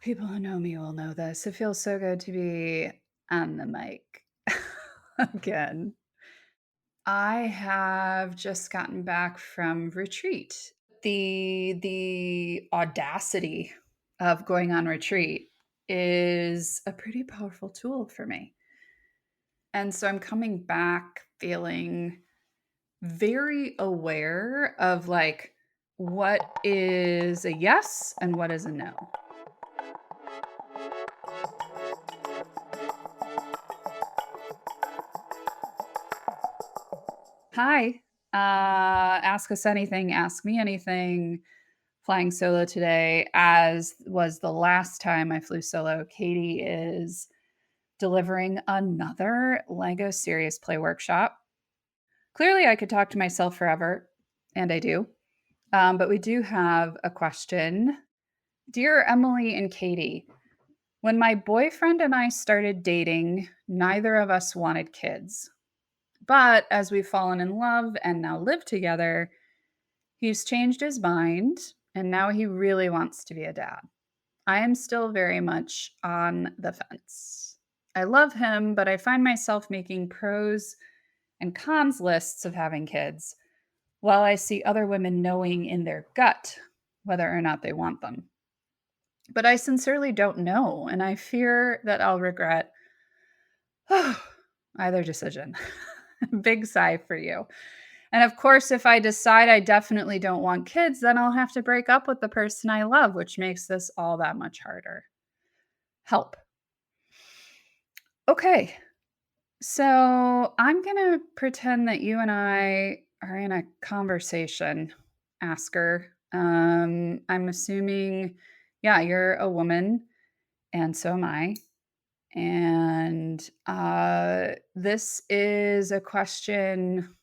People who know me will know this. It feels so good to be on the mic again. I have just gotten back from retreat. The audacity of going on retreat is a pretty powerful tool for me. And so I'm coming back feeling very aware of like what is a yes and what is a no. Hi. Ask us anything, ask me anything. Flying solo today, as was the last time I flew solo. Katie is delivering another Lego Serious Play workshop. Clearly, I could talk to myself forever, and I do. But we do have a question. Dear Emily and Katie, when my boyfriend and I started dating, neither of us wanted kids. But as we've fallen in love and now live together, he's changed his mind and now he really wants to be a dad. I am still very much on the fence. I love him, but I find myself making pros and cons lists of having kids while I see other women knowing in their gut whether or not they want them. But I sincerely don't know, and I fear that I'll regret either decision. Big sigh for you. And of course, if I decide I definitely don't want kids, then I'll have to break up with the person I love, which makes this all that much harder. Help. Okay. So I'm going to pretend that you and I are in a conversation, Asker. I'm assuming, yeah, you're a woman, and so am I. And this is a question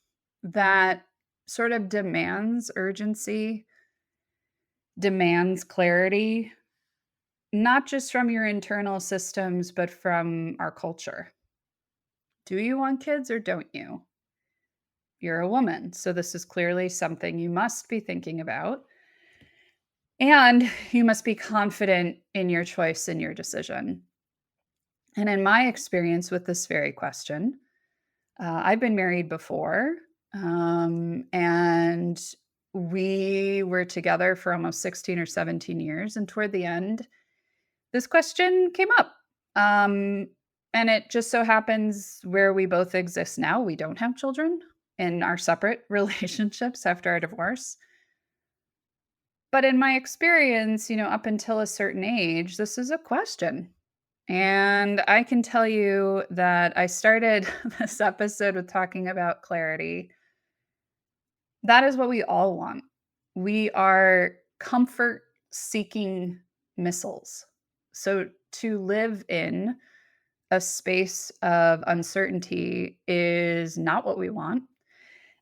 that sort of demands urgency, demands clarity, not just from your internal systems, but from our culture. Do you want kids or don't you? You're a woman, so this is clearly something you must be thinking about. And you must be confident in your choice and your decision. And in my experience with this very question, I've been married before, and we were together for almost 16 or 17 years. And toward the end, this question came up. Um, and it just so happens where we both exist now, we don't have children in our separate relationships after our divorce. But in my experience, up until a certain age, this is a question. And I can tell you that I started this episode with talking about clarity. That is what we all want. We are comfort seeking missiles. So to live in a space of uncertainty is not what we want.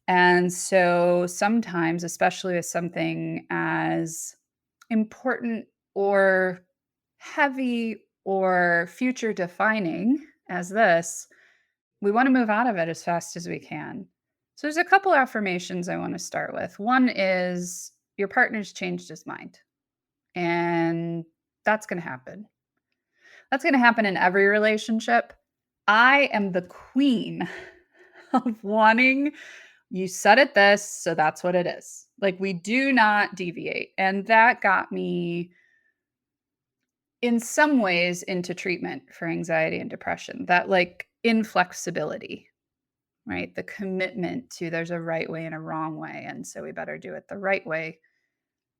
And so sometimes, especially with something as important or heavy or future defining as this, we want to move out of it as fast as we can. So there's a couple affirmations I want to start with. One is your partner's changed his mind, and that's going to happen. That's going to happen in every relationship. I am the queen of wanting, you said it this, so that's what it is. Like, we do not deviate. And that got me in some ways into treatment for anxiety and depression. That like inflexibility, right? The commitment to there's a right way and a wrong way. And so we better do it the right way.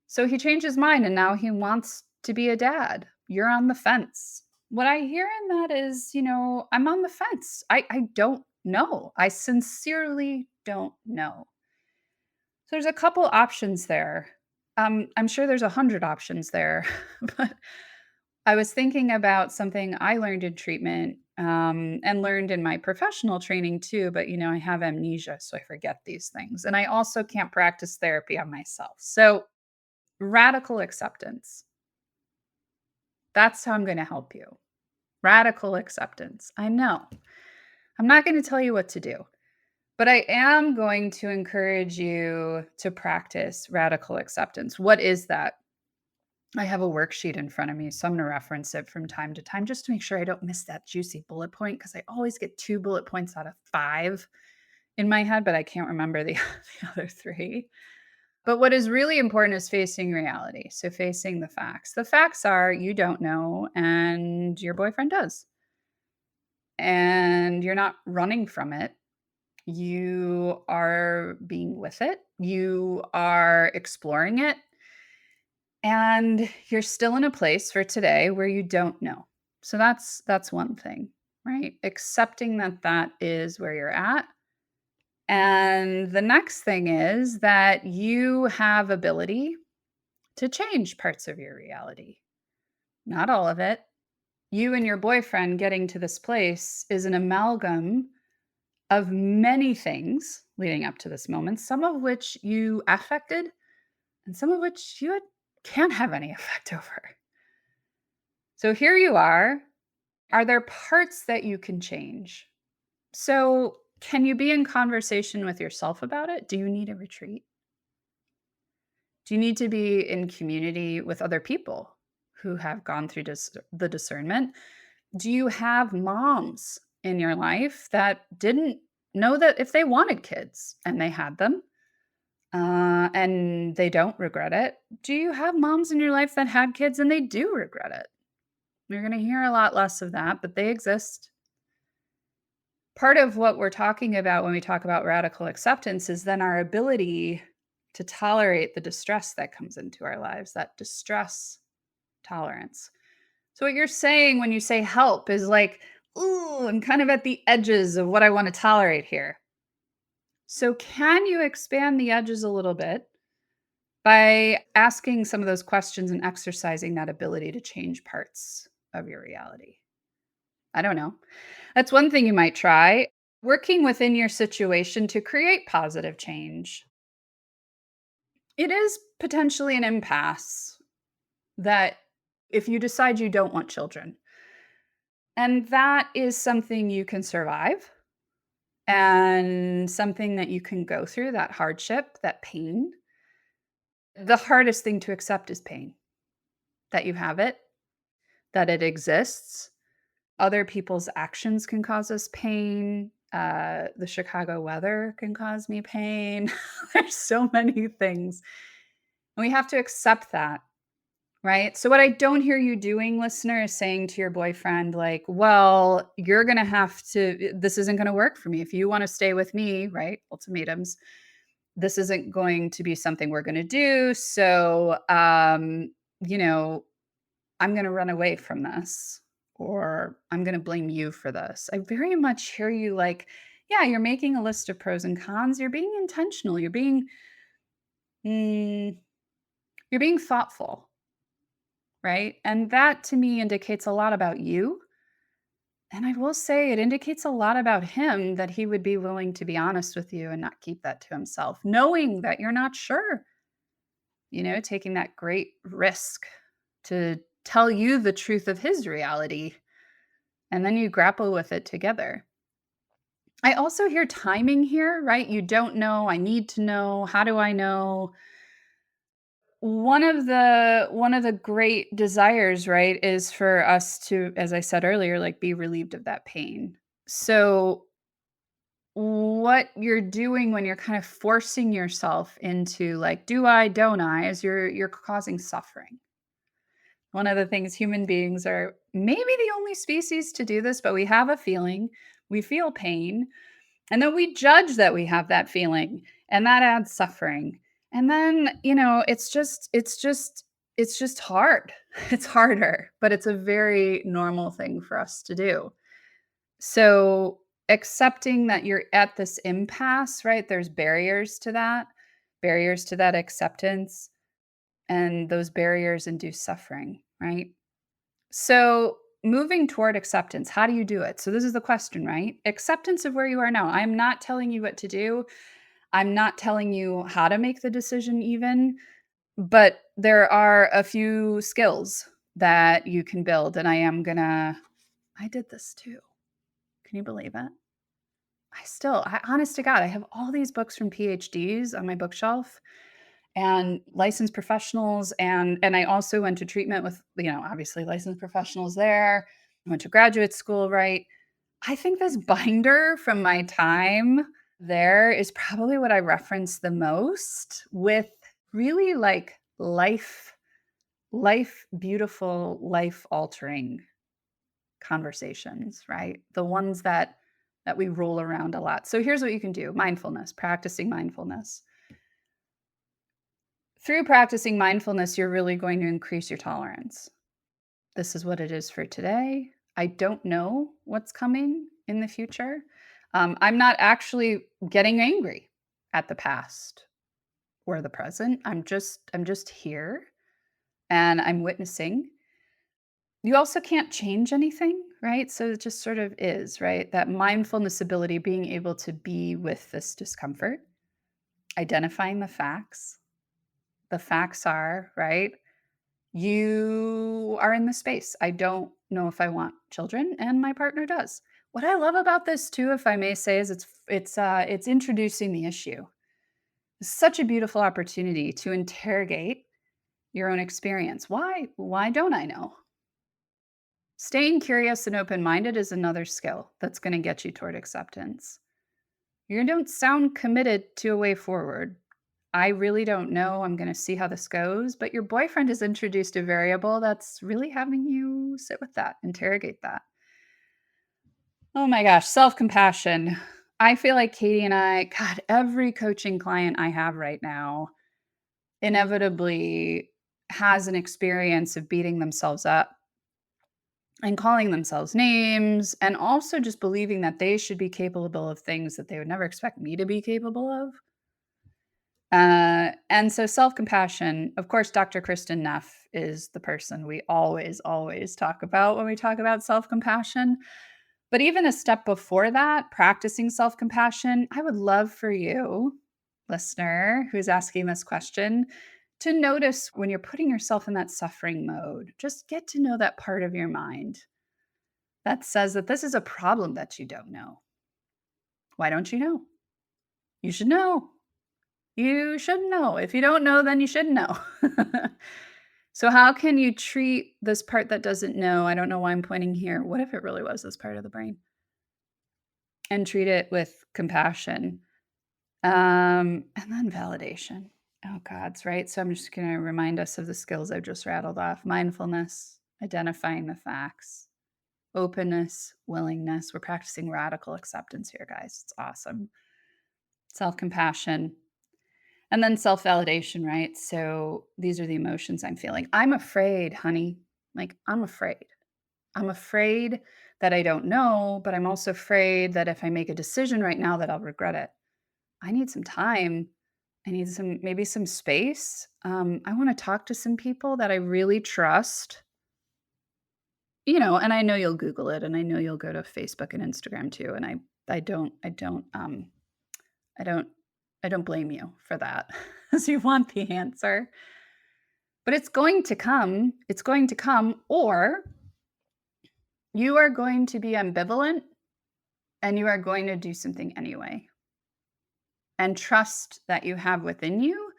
So he changed his mind and now he wants to be a dad. You're on the fence. What I hear in that is, I'm on the fence. I don't know. I sincerely don't know. So there's a couple options there. I'm sure there's 100 options there, but I was thinking about something I learned in treatment and learned in my professional training too. But, I have amnesia, so I forget these things. And I also can't practice therapy on myself. So, radical acceptance. That's how I'm going to help you. Radical acceptance. I know. I'm not going to tell you what to do, but I am going to encourage you to practice radical acceptance. What is that? I have a worksheet in front of me, so I'm going to reference it from time to time just to make sure I don't miss that juicy bullet point because I always get 2 bullet points out of 5 in my head, but I can't remember the, the other 3. But what is really important is facing reality. So facing the facts. The facts are you don't know and your boyfriend does. And you're not running from it. You are being with it. You are exploring it. And you're still in a place for today where you don't know. So that's one thing, right? Accepting that that is where you're at. And the next thing is that you have ability to change parts of your reality. Not all of it. You and your boyfriend getting to this place is an amalgam of many things leading up to this moment, some of which you affected and some of which can't have any effect over. So here you are. Are there parts that you can change? So, can you be in conversation with yourself about it? Do you need a retreat? Do you need to be in community with other people who have gone through the discernment? Do you have moms in your life that didn't know that if they wanted kids and they had them and they don't regret it? Do you have moms in your life that had kids and they do regret it? You're going to hear a lot less of that, but they exist. Part of what we're talking about when we talk about radical acceptance is then our ability to tolerate the distress that comes into our lives, that distress tolerance. So, what you're saying when you say help is like, ooh, I'm kind of at the edges of what I want to tolerate here. So, can you expand the edges a little bit by asking some of those questions and exercising that ability to change parts of your reality? I don't know. That's one thing you might try. Working within your situation to create positive change. It is potentially an impasse that if you decide you don't want children, and that is something you can survive and something that you can go through, that hardship, that pain. The hardest thing to accept is pain, that you have it, that it exists. Other people's actions can cause us pain. The Chicago weather can cause me pain. There's so many things. And we have to accept that, right? So, what I don't hear you doing, listener, is saying to your boyfriend, like, well, you're going to have to, this isn't going to work for me. If you want to stay with me, right? Ultimatums, this isn't going to be something we're going to do. So, you know, I'm going to run away from this or I'm going to blame you for this. I very much hear you like, yeah, you're making a list of pros and cons. You're being intentional. Mm, you're being thoughtful, right? And that to me indicates a lot about you. And I will say it indicates a lot about him that he would be willing to be honest with you and not keep that to himself, knowing that you're not sure, taking that great risk to tell you the truth of his reality. And then you grapple with it together. I also hear timing here, right? You don't know. I need to know. How do I know? One of the great desires, right, is for us to, as I said earlier, like be relieved of that pain. So what you're doing when you're kind of forcing yourself into like, do I, don't I, is you're causing suffering. One of the things human beings are maybe the only species to do this, but we have a feeling, we feel pain, and then we judge that we have that feeling, and that adds suffering. And then, it's just hard. It's harder, but it's a very normal thing for us to do. So, accepting that you're at this impasse, right? There's barriers to that acceptance, and those barriers induce suffering, right? So, moving toward acceptance, how do you do it? So, this is the question, right? Acceptance of where you are now. I'm not telling you what to do. I'm not telling you how to make the decision, even, but there are a few skills that you can build. And I did this too. Can you believe it? Honest to God, I have all these books from PhDs on my bookshelf. and licensed professionals, and I also went to treatment with, obviously licensed professionals there. I went to graduate school, right? I think this binder from my time there is probably what I reference the most with really like beautiful, life altering conversations, right? The ones that we roll around a lot. So here's what you can do. Mindfulness, practicing mindfulness. Through practicing mindfulness, you're really going to increase your tolerance. This is what it is for today. I don't know what's coming in the future. I'm not actually getting angry at the past or the present. I'm just here and I'm witnessing. You also can't change anything, right? So it just sort of is, right? That mindfulness ability, being able to be with this discomfort, identifying the facts. The facts are, right? You are in the space. I don't know if I want children, and my partner does. What I love about this too, if I may say, is it's introducing the issue. It's such a beautiful opportunity to interrogate your own experience. Why don't I know? Staying curious and open-minded is another skill that's going to get you toward acceptance. You don't sound committed to a way forward. I really don't know. I'm going to see how this goes. But your boyfriend has introduced a variable that's really having you sit with that, interrogate that. Oh my gosh, self compassion. I feel like Katie and I, God, every coaching client I have right now inevitably has an experience of beating themselves up and calling themselves names, and also just believing that they should be capable of things that they would never expect me to be capable of. And so self-compassion, of course, Dr. Kristen Neff is the person we always, always talk about when we talk about self-compassion. But even a step before that, practicing self-compassion, I would love for you, listener, who's asking this question, to notice when you're putting yourself in that suffering mode. Just get to know that part of your mind that says that this is a problem that you don't know. Why don't you know? You should know. You should know. If you don't know, then you should know. So, how can you treat this part that doesn't know? I don't know why I'm pointing here. What if it really was this part of the brain? And treat it with compassion. And then validation. Oh, God's right. So, I'm just going to remind us of the skills I've just rattled off: mindfulness, identifying the facts, openness, willingness. We're practicing radical acceptance here, guys. It's awesome. Self compassion. And then self-validation, right? So these are the emotions I'm feeling. I'm afraid, honey. Like, I'm afraid. I'm afraid that I don't know, but I'm also afraid that if I make a decision right now that I'll regret it. I need some time. I need maybe some space. I want to talk to some people that I really trust, and I know you'll Google it, and I know you'll go to Facebook and Instagram too. And I don't I don't blame you for that. As you want the answer. But it's going to come. It's going to come, or you are going to be ambivalent and you are going to do something anyway. And trust that you have within you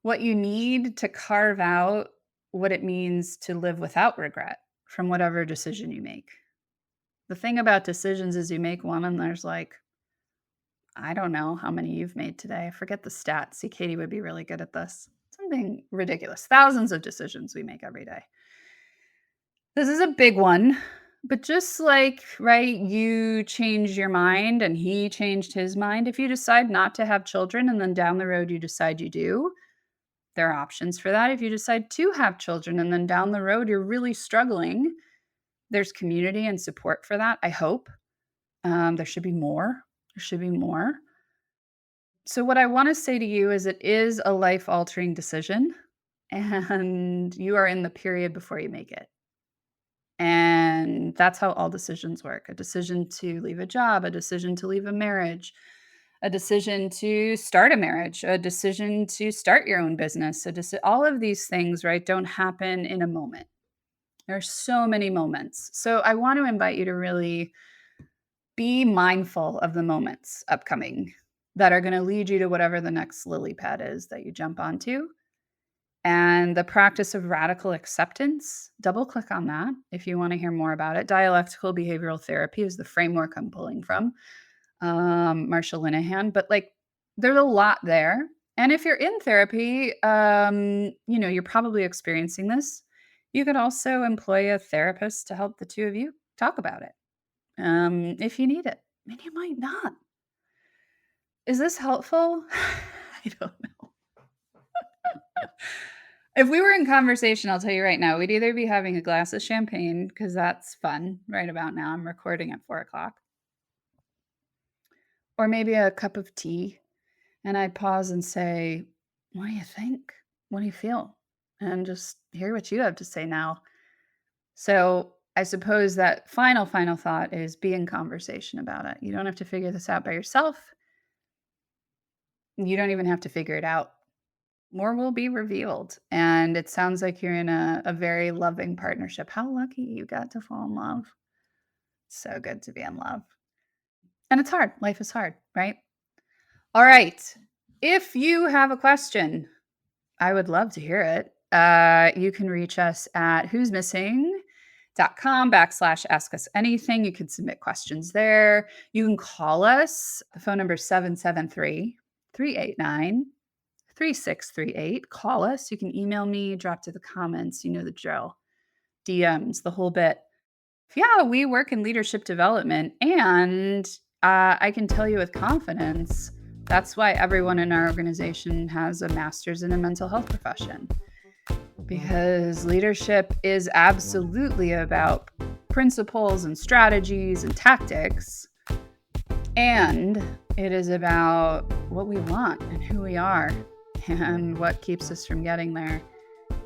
what you need to carve out what it means to live without regret from whatever decision you make. The thing about decisions is you make one and there's like, I don't know how many you've made today. I forget the stats. See, Katie would be really good at this. Something ridiculous. Thousands of decisions we make every day. This is a big one, but just like, right, you changed your mind and he changed his mind. If you decide not to have children and then down the road you decide you do, there are options for that. If you decide to have children and then down the road you're really struggling, there's community and support for that, I hope. There should be more. There should be more. So, what I want to say to you is it is a life altering decision, and you are in the period before you make it. And that's how all decisions work: a decision to leave a job, a decision to leave a marriage, a decision to start a marriage, a decision to start your own business. All of these things, right, don't happen in a moment. There are so many moments. So I want to invite you to really be mindful of the moments upcoming. that are going to lead you to whatever the next lily pad is that you jump onto. And the practice of radical acceptance, double click on that if you want to hear more about it. Dialectical behavioral therapy is the framework I'm pulling from, Marsha Linehan. But like, there's a lot there. And if you're in therapy, you're probably experiencing this. You could also employ a therapist to help the two of you talk about it, if you need it. And you might not. Is this helpful? I don't know. If we were in conversation, I'll tell you right now, we'd either be having a glass of champagne, because that's fun right about now. I'm recording at 4:00. Or maybe a cup of tea. And I'd pause and say, what do you think? What do you feel? And just hear what you have to say now. So I suppose that final thought is be in conversation about it. You don't have to figure this out by yourself. You don't even have to figure it out. More will be revealed. And it sounds like you're in a very loving partnership. How lucky you got to fall in love. So good to be in love. And it's hard. Life is hard, right? All right. If you have a question, I would love to hear it. You can reach us at who'smissing.com/ask us anything. You can submit questions there. You can call us. The phone number is 773-389-3638. Call us. You can email me, drop to the comments. You know the drill. DMs, the whole bit. Yeah, we work in leadership development, and I can tell you with confidence, that's why everyone in our organization has a master's in a mental health profession. Because leadership is absolutely about principles and strategies and tactics. And it is about what we want and who we are and what keeps us from getting there.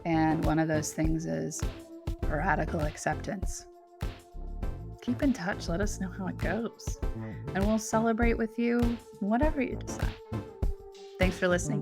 And one of those things is radical acceptance. Keep in touch. Let us know how it goes. And we'll celebrate with you whatever you decide. Thanks for listening.